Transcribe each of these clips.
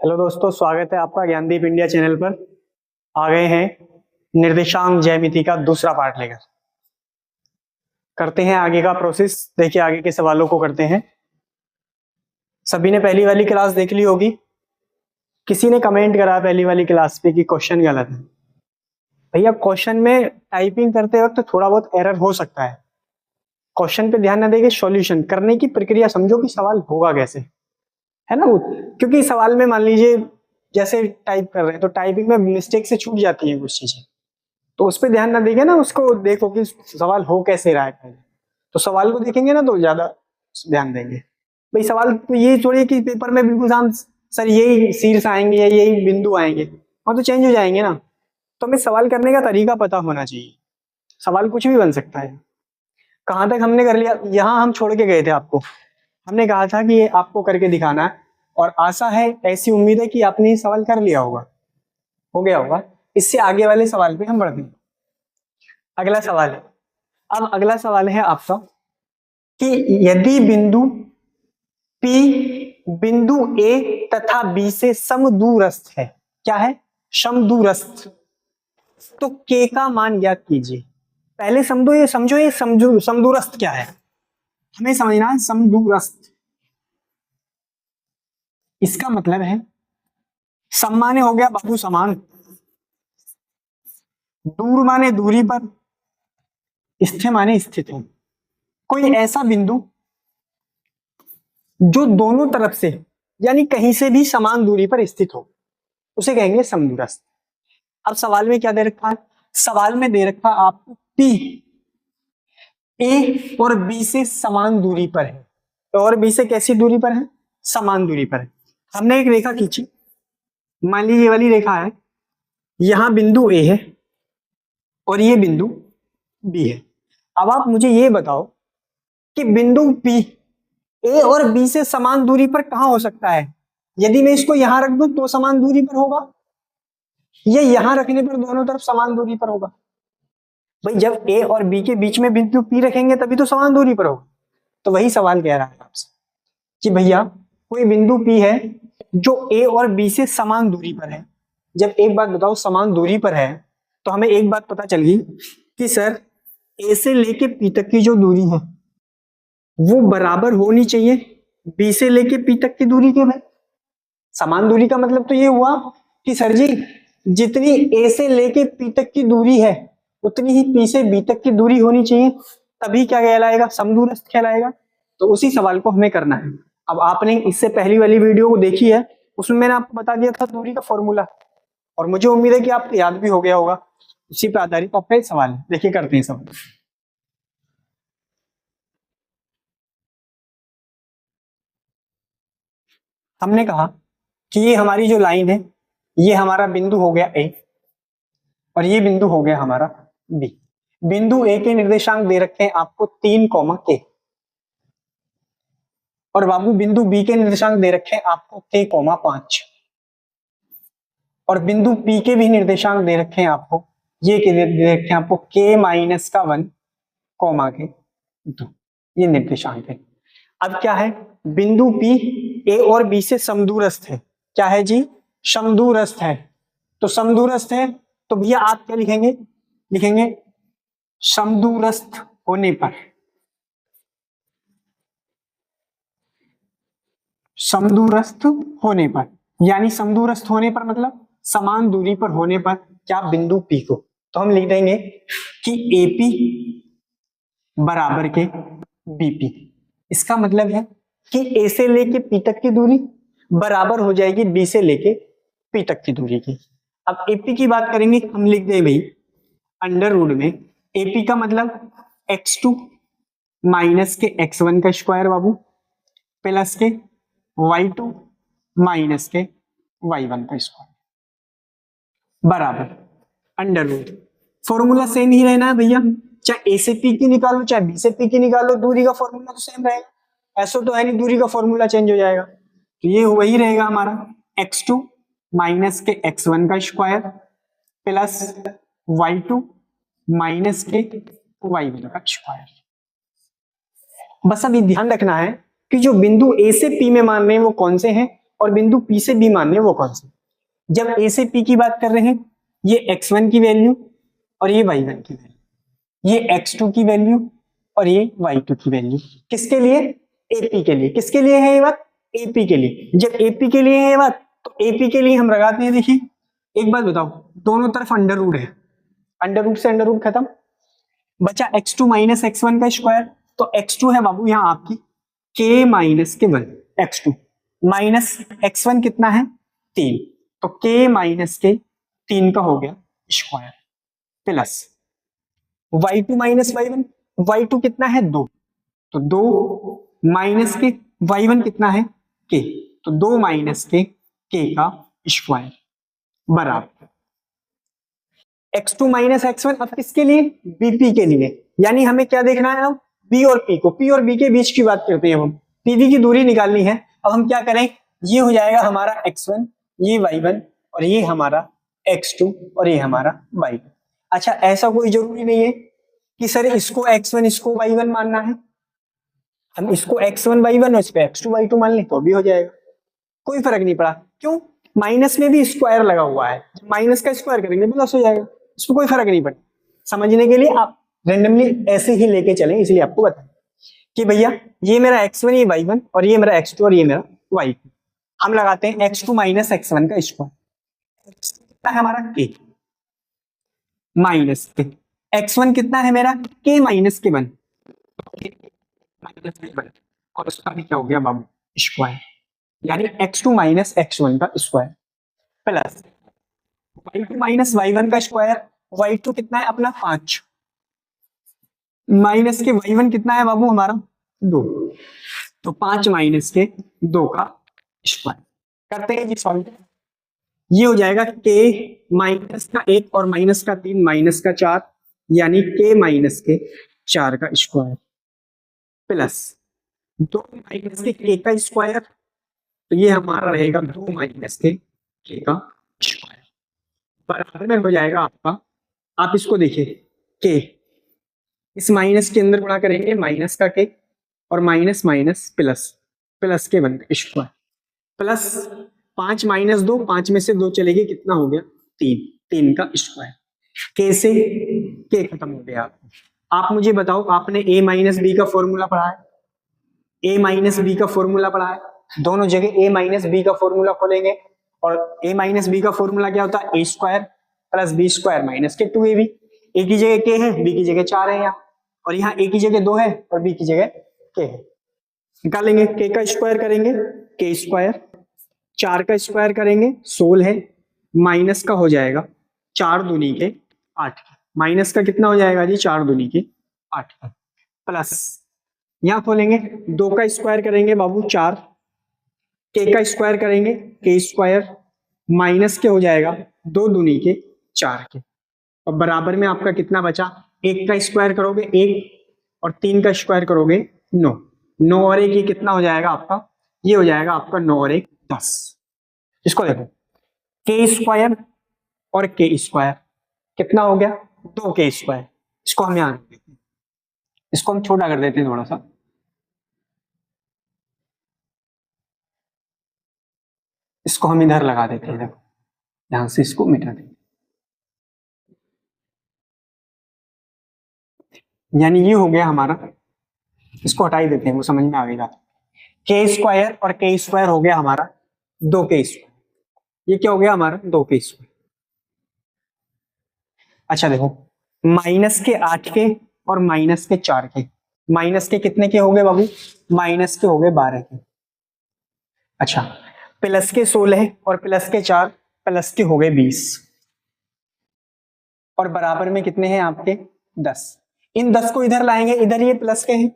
Hello दोस्तों, स्वागत है आपका ज्ञानदीप इंडिया चैनल पर। आ गए हैं निर्देशांक ज्यामिति का दूसरा पार्ट लेकर। करते हैं आगे का प्रोसेस। देखिए आगे के सवालों को करते हैं। सभी ने पहली वाली क्लास देख ली होगी। किसी ने कमेंट करा पहली वाली क्लास पे कि क्वेश्चन गलत है। भैया क्वेश्चन में टाइपिंग करते वक्त थोड़ा बहुत एरर हो सकता है। क्वेश्चन पे ध्यान न देके सॉल्यूशन करने की प्रक्रिया समझो कि सवाल होगा कैसे, है ना। क्योंकि सवाल में मान लीजिए जैसे टाइप कर रहे हैं तो टाइपिंग में मिस्टेक से छूट जाती है कुछ चीजें, तो उस पर ध्यान ना देंगे ना, उसको देखो कि सवाल हो कैसे रहा है पहले। तो सवाल को देखेंगे ना तो ज्यादा ध्यान देंगे। भाई सवाल तो ये थोड़ी है कि पेपर में बिल्कुल साम सर यही शीर्ष आएंगे या यही बिंदु आएंगे, वहां तो चेंज हो जाएंगे ना। तो हमें सवाल करने का तरीका पता होना चाहिए। सवाल कुछ भी बन सकता है। कहाँ तक हमने कर लिया, यहाँ हम छोड़ के गए थे आपको। हमने कहा था कि ये आपको करके दिखाना है, और आशा है, ऐसी उम्मीद है कि आपने ये सवाल कर लिया होगा, हो गया होगा। इससे आगे वाले सवाल पे हम बढ़ते हैं। अगला सवाल है, अब अगला सवाल है आपका कि यदि बिंदु P बिंदु A तथा B से समदूरस्थ है, क्या है, समदूरस्थ, तो K का मान ज्ञात कीजिए। पहले समझो ये समदूरस्थ क्या है, हमें समझना है। समदूरस्थ इसका मतलब है, सम माने हो गया बाबू समान, दूर माने दूरी पर, स्थिर माने स्थित हो। कोई ऐसा बिंदु जो दोनों तरफ से यानी कहीं से भी समान दूरी पर स्थित हो, उसे कहेंगे समदूरस्थ। अब सवाल में क्या दे रखा है, सवाल में दे रखा है आपको P A और B से समान दूरी पर है। तो और B से कैसी दूरी पर है, समान दूरी पर है। हमने एक रेखा खींची, मान लीजिए ये वाली रेखा है, यहां बिंदु A है और ये बिंदु B है। अब आप मुझे ये बताओ कि बिंदु P A और B से समान दूरी पर कहां हो सकता है। यदि मैं इसको यहां रख दूं तो समान दूरी पर होगा, ये यहां रखने पर दोनों तरफ समान दूरी पर होगा। भाई जब A और B के बीच में बिंदु P रखेंगे तभी तो समान दूरी पर होगा। तो वही सवाल कह रहा है आपसे कि भैया कोई बिंदु P है जो A और B से समान दूरी पर है। जब एक बात बताओ समान दूरी पर है तो हमें एक बात पता चल गई कि सर A से लेके P तक की जो दूरी है वो बराबर होनी चाहिए B से लेके P तक की दूरी के। भाई समान दूरी का मतलब तो ये हुआ कि सर जी जितनी A से लेके P तक की दूरी है उतनी ही P से B तक की दूरी होनी चाहिए, तभी क्या कहलाएगा, समदूरस्थ कहलाएगा। तो उसी सवाल को हमें करना है। अब आपने इससे पहली वाली वीडियो को देखी है, उसमें मैंने आपको बता दिया था दूरी का फॉर्मूला, और मुझे उम्मीद है कि आपको याद भी हो गया होगा। उसी पे आधारित आपका सवाल है। देखिए करते हैं सवाल। हमने कहा कि ये हमारी जो लाइन है ये हमारा बिंदु हो गया A और ये बिंदु हो गया हमारा B। बिंदु A के निर्देशांक दे रखे हैं आपको 3, K, और बाबू बिंदु B के निर्देशांक दे रखे हैं आपको K, 5, और बिंदु P के भी निर्देशांक दे रखे हैं आपको, ये दे रखे हैं आपको K-1, K2। ये निर्देशांक है। अब क्या है, बिंदु P A और B से समदूरस्थ है। क्या है जी, समदूरस्थ है। तो समदूरस्थ है तो भैया आप क्या लिखेंगे, लिखेंगे समदूरस्थ होने पर, समदूरस्थ होने पर, यानी समदूरस्थ होने पर मतलब समान दूरी पर होने पर क्या, बिंदु P को। तो हम लिख देंगे कि AP बराबर के BP। इसका मतलब है कि A से लेके P तक की दूरी बराबर हो जाएगी B से लेके P तक की दूरी की। अब AP की बात करेंगे, हम लिख दें भाई अंडर रूट में AP का मतलब x2 माइनस के x1 का स्क्वायर बाबू, प्लस के y2 माइनस के y1 का स्क्वायर, बराबर अंडर रूट। फॉर्मूला सेम ही रहना है भैया, चाहे A से P की निकालो चाहे B से P की निकालो, दूरी का फॉर्मूला तो सेम रहेगा। ऐसा तो है नहीं दूरी का फॉर्मूला चेंज हो जाएगा। तो ये वही रहेगा हमारा x2 माइनस के x1 का स्क्वायर प्लस y2 माइनस के y1 का स्क्वायर। बस अभी ध्यान रखना है कि जो बिंदु A से P में मान रहे हैं वो कौन से हैं, और बिंदु P से B मान रहे हैं वो कौन सा। जब A से P की बात कर रहे हैं, ये x1 की वैल्यू और ये y1 की वैल्यू, ये x2 की वैल्यू और ये y2 की वैल्यू, किसके लिए, AP के लिए। किसके लिए है ये बात, AP के लिए। जब AP के लिए है ये बात, तो AP के लिए हम लगाते हैं, देखिए एक बात बताओ, दोनों तरफ अंडर रूट है, अंडर रूट से अंडर रूट खत्म, बचा x2 माइनस x1 का स्क्वायर। तो x2 है बाबू यहाँ आपकी k माइनस के 1, x2 माइनस x1 कितना है 3, तो k माइनस के 3 का हो गया square, plus y2 minus y1, y2 कितना है 2, तो 2 माइनस के y1 कितना है k, तो 2 माइनस के k का स्क्वायर बराबर x2 माइनस x1। अब किसके लिए, bp के लिए। यानी हमें क्या देखना है, अब b और p को, p और b के बीच की बात करते हैं, हम pv की दूरी निकालनी है। अब हम क्या करें, ये हो जाएगा हमारा x1, ये y1 और ये हमारा x2 और ये हमारा y2। अच्छा, ऐसा कोई जरूरी नहीं है कि सर इसको x1 इसको y1 मानना है, हम इसको x1 y1 और इस पे x2 y2 मान लें तो भी हो जाएगा, कोई फर्क नहीं पड़ा। क्यों, माइनस में भी स्क्वायर लगा हुआ है, माइनस का स्क्वायर करेंगे प्लस हो जाएगा, इसको कोई फर्क नहीं पड़ता। समझने के लिए आप रेंडमली ऐसे ही लेके चलें, इसलिए आपको बताएं कि भैया ये मेरा x1 ये y1 और ये मेरा x2 और ये मेरा y2। हम लगाते हैं x2 माइनस x1 का स्क्वायर, कितना है हमारा k माइनस के, x1 कितना है मेरा k माइनस के 1 और उसका भी क्या हो गया बाबू स्क्वायर, यानी x2 माइनस x1 का square plus y2 minus y1 का स्क्वायर, y2 कितना है अपना 5 माइनस के y1 कितना है बाबू हमारा 2, तो 5 माइनस के 2 का स्क्वायर करते हैं जी सॉल्व। ये हो जाएगा k माइनस का 1 और माइनस का 3 माइनस का 4, यानी k माइनस के 4 का स्क्वायर प्लस 2 माइनस के k का स्क्वायर, तो ये हमारा रहेगा 2 माइनस के k का स्क्वायर बराबर में हो जाएगा आपका। आप इसको देखिए k इस माइनस के अंदर गुणा करेंगे माइनस का k और माइनस माइनस प्लस, प्लस के 1 स्क्वायर प्लस 5 माइनस 2, 5 में से 2 चले गए, कितना हो गया 3, 3 का स्क्वायर। k से k खत्म हो गया। आप मुझे बताओ, आपने a माइनस बी का फॉर्मूला पढ़ा है, a माइनस बी का फॉर्मूला पढ़ा है, दोनों जगह a माइनस बी का फॉर्मूला खोलेंगे और a माइनस बी का फॉर्मूला क्या होता है, a square plus b square minus के 2ab। a की जगह k है, b की जगह 4 है यहाँ, और यहाँ a की जगह 2 है और b की जगह k है। निकालेंगे, k का स्क्वायर करेंगे k स्क्वायर, 4 का स्क्वायर करेंगे 16 है, माइनस का हो जाएगा 4 दूनी के 8, माइनस का कितना हो जाएगा जी 4 दूनी के 8 प्लस यहाँ खोलेंगे 2 का स्क्वायर करेंगे बाबू 4, k का स्क्वायर करेंगे k स्क्वायर माइनस के हो जाएगा 2 दूनी के 4 के, और बराबर में आपका कितना बचा, 1 का स्क्वायर करोगे 1 और 3 का स्क्वायर करोगे 9, 9 और 1 ये कितना हो जाएगा आपका, ये हो जाएगा आपका 9 और 1 10। इसको देखो k स्क्वायर और k स्क्वायर कितना हो गया 2k स्क्वायर, इसको हम यहाँ रख देते हैं, इसको हम छोटा कर देते हैं थोड़ा सा, इसको हम इधर लगा देते हैं, देखो यहां से इसको मिटा देते, यानी ये हो गया हमारा, इसको हटा ही देते हैं वो समझ में आ गया। k स्क्वायर और k स्क्वायर हो गया हमारा 2k स्क्वायर, ये क्या हो गया हमारा 2k स्क्वायर। अच्छा देखो माइनस के 8 के और माइनस के 4 के, माइनस के कितने के हो गए बाबू, माइनस के हो गए 12 के। अच्छा प्लस के 16 और प्लस के 4 प्लस के हो गए 20, और बराबर में कितने हैं आपके 10। इन 10 को इधर लाएंगे, इधर ये प्लस के हैं,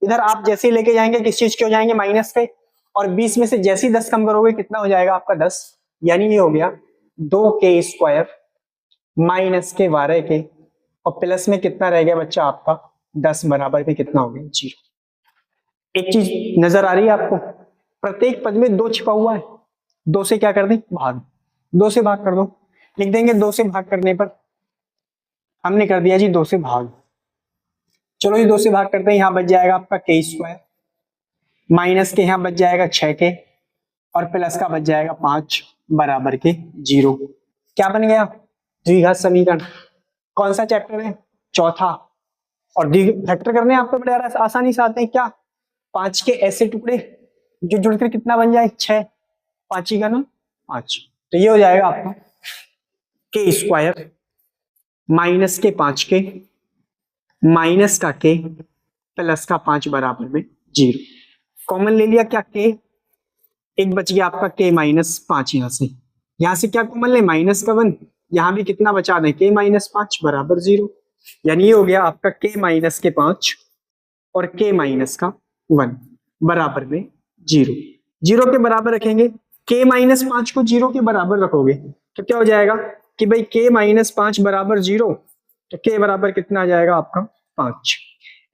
इधर आप जैसे ही लेके जाएंगे किस चीज के हो जाएंगे माइनस के, और 20 में से जैसे ही 10 कम करोगे कितना हो जाएगा आपका 10, यानी ये हो गया 2k स्क्वायर माइनस के 12 के, और प्लस में कितना रह गया बच्चा आपका 10, बराबर में कितना हो गया 0। एक चीज नजर आ रही है आपको, प्रत्येक पद में 2 छिपा हुआ है, 2 से क्या कर दें भाग, 2 से भाग कर दो, लिख देंगे 2 से भाग करने पर, हमने कर दिया जी 2 से भाग। चलो ये 2 से भाग करते हैं, यहां बच जाएगा आपका k स्क्वायर माइनस के यहाँ बच जाएगा 6k और प्लस का बच जाएगा 5 बराबर के 0। क्या बन गया? द्विघात समीकरण। कौन सा चैप्टर है? चौथा। और फैक्टर करने आपको बड़े आसानी से आते हैं। क्या? 5 के ऐसे टुकड़े जो जुड़कर कितना बन जाए? 6। 5 का ना 5, तो ये हो जाएगा आपका के स्क्वायर माइनस के 5 के माइनस का के प्लस का 5 बराबर में 0। कॉमन ले लिया क्या? के। एक बच गया आपका के माइनस 5। यहां से क्या कॉमन ले? माइनस का 1। यहां भी कितना बचा दें? के माइनस 5 बराबर 0। यानी ये हो गया आपका के माइनस के 5 और के माइनस का 1 बराबर में 0। 0 के बराबर रखेंगे। के माइनस 5 को 0 के बराबर रखोगे तो क्या हो जाएगा कि भाई के माइनस 5 बराबर 0, तो के बराबर कितना आ जाएगा आपका? 5।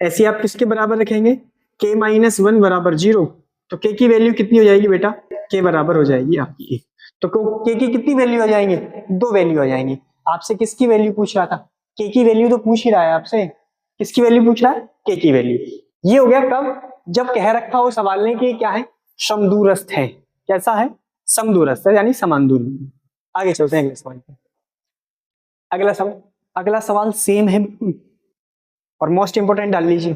ऐसे आप किसके बराबर रखेंगे? के माइनस 1 बराबर 0, तो के की वैल्यू कितनी हो जाएगी बेटा? के बराबर हो जाएगी आपकी 1। तो के की कितनी वैल्यू हो जाएंगे? 2 वैल्यू हो जाएंगी। आपसे किसकी वैल्यू पूछ रहा था? के की वैल्यू तो पूछ ही रहा है आपसे। किसकी वैल्यू पूछ रहा है? के की वैल्यू। ये हो गया कब? जब कह रखा हो सवाल ने कि क्या है? समदूरस्थ है। कैसा है? समदूरस्थ है, यानी समान दूरी। आगे चलते हैं अगले सवाल पे। अगला सवाल सेम है बिल्कुल, और मोस्ट इंपोर्टेंट डाल लीजिए।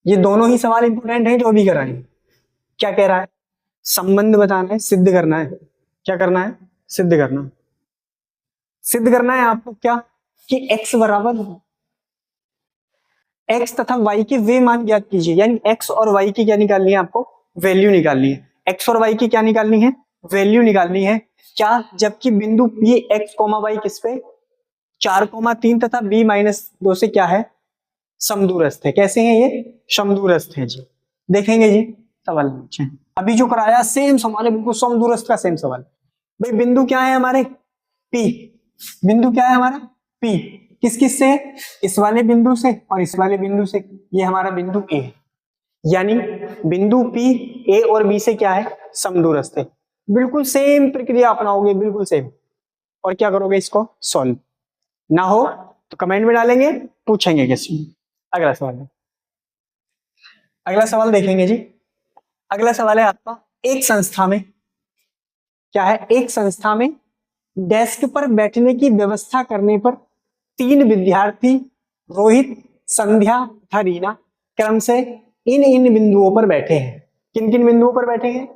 ये दोनों ही सवाल इंपोर्टेंट हैं जो अभी कराएंगे। क्या कह रहा है? संबंध बताना है, सिद्ध करना है। क्या करना है? सिद्ध करना है। सिद्ध करना है आपको क्या? कि x बराबर x तथा y के वे मान ज्ञात कीजिए। यानी x और y की क्या निकालनी है आपको? वैल्यू निकालनी है। x और y की क्या निकालनी है? वैल्यू निकालनी है। क्या? जबकि बिंदु P x, y किस पे? 4,3 तथा b माइनस 2 से क्या है? समदूरस्थ है। कैसे हैं ये? समदूरस्थ है जी। देखेंगे जी सवाल नीचे। अभी जो कराया सेम सवाल है, बिल्कुल समदूरस्थ का सेम सवाल। भाई बिंदु क्या है हमारे? P। बिंदु क्या है हमारा? P। किस किस से? इस वाले बिंदु से और इस वाले बिंदु से। ये हमारा बिंदु A है। यानी बिंदु P A और B से क्या है? समदूरस्थ है। बिल्कुल सेम प्रक्रिया अपनाओगे, बिल्कुल सेम। और क्या करोगे? इसको सॉल्व। ना हो तो कमेंट में डालेंगे, पूछेंगे कैसे। अगला सवाल है। अगला सवाल देखेंगे जी। अगला सवाल है आपका, एक संस्था में क्या है? एक संस्था में डेस्क पर बैठने की व्यवस्था करने पर 3 विद्यार्थी रोहित, संध्या तथा रीना क्रम से इन बिंदुओं पर बैठे हैं। किन किन बिंदुओं पर बैठे हैं?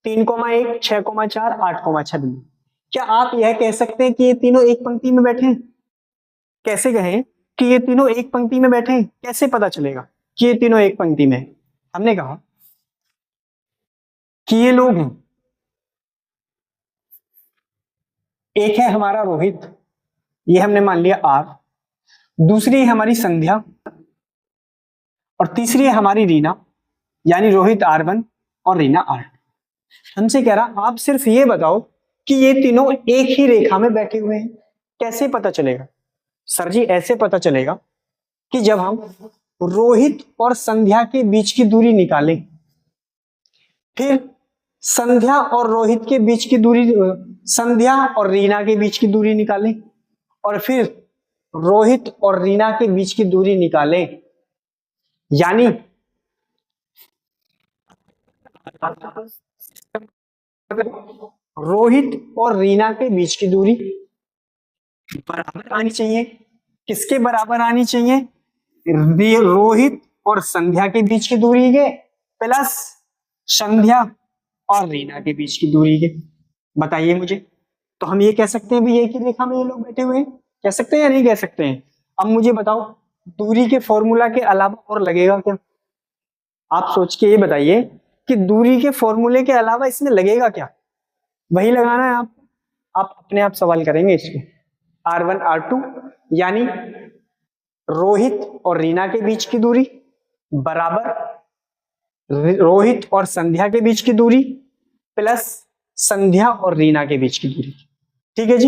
3,1, 6,4, 8,6 बिंदु। क्या आप यह कह सकते हैं कि ये तीनों एक पंक्ति में बैठे हैं? कैसे कहें कि ये तीनों एक पंक्ति में बैठे हैं? कैसे पता चलेगा कि ये तीनों एक पंक्ति में? हमने कहा कि ये लोग हैं। एक है हमारा रोहित, ये हमने मान लिया R। दूसरी है हमारी संध्या और तीसरी है हमारी रीना, यानी रोहित R1 और रीना R2। हमसे कह रहा आप सिर्फ ये बताओ कि ये तीनों एक ही रेखा में बैठे हुए हैं। कैसे पता चलेगा? सर जी ऐसे पता चलेगा कि जब हम रोहित और संध्या के बीच की दूरी निकालें, फिर संध्या और रोहित के बीच की दूरी, संध्या और रीना के बीच की दूरी निकालें, और फिर रोहित और रीना के बीच की दूरी निकालें, यानी रोहित और रीना के बीच की दूरी बराबर आनी चाहिए। किसके बराबर आनी चाहिए? रोहित और संध्या के बीच की दूरी के प्लस संध्या और रीना के बीच की दूरी के। बताइए मुझे। तो हम ये कह सकते हैं भी एक ही रेखा में ये लोग बैठे हुए हैं? कह सकते हैं या नहीं कह सकते हैं? अब मुझे बताओ दूरी के फॉर्मूला के अलावा और लगेगा क्या? आप सोच के ये बताइए कि दूरी के फॉर्मूले के अलावा इसमें लगेगा क्या? वही लगाना है आप अपने आप सवाल करेंगे इसको। R1 R2 यानी रोहित और रीना के बीच की दूरी बराबर रोहित और संध्या के बीच की दूरी प्लस संध्या और रीना के बीच की दूरी। ठीक है जी।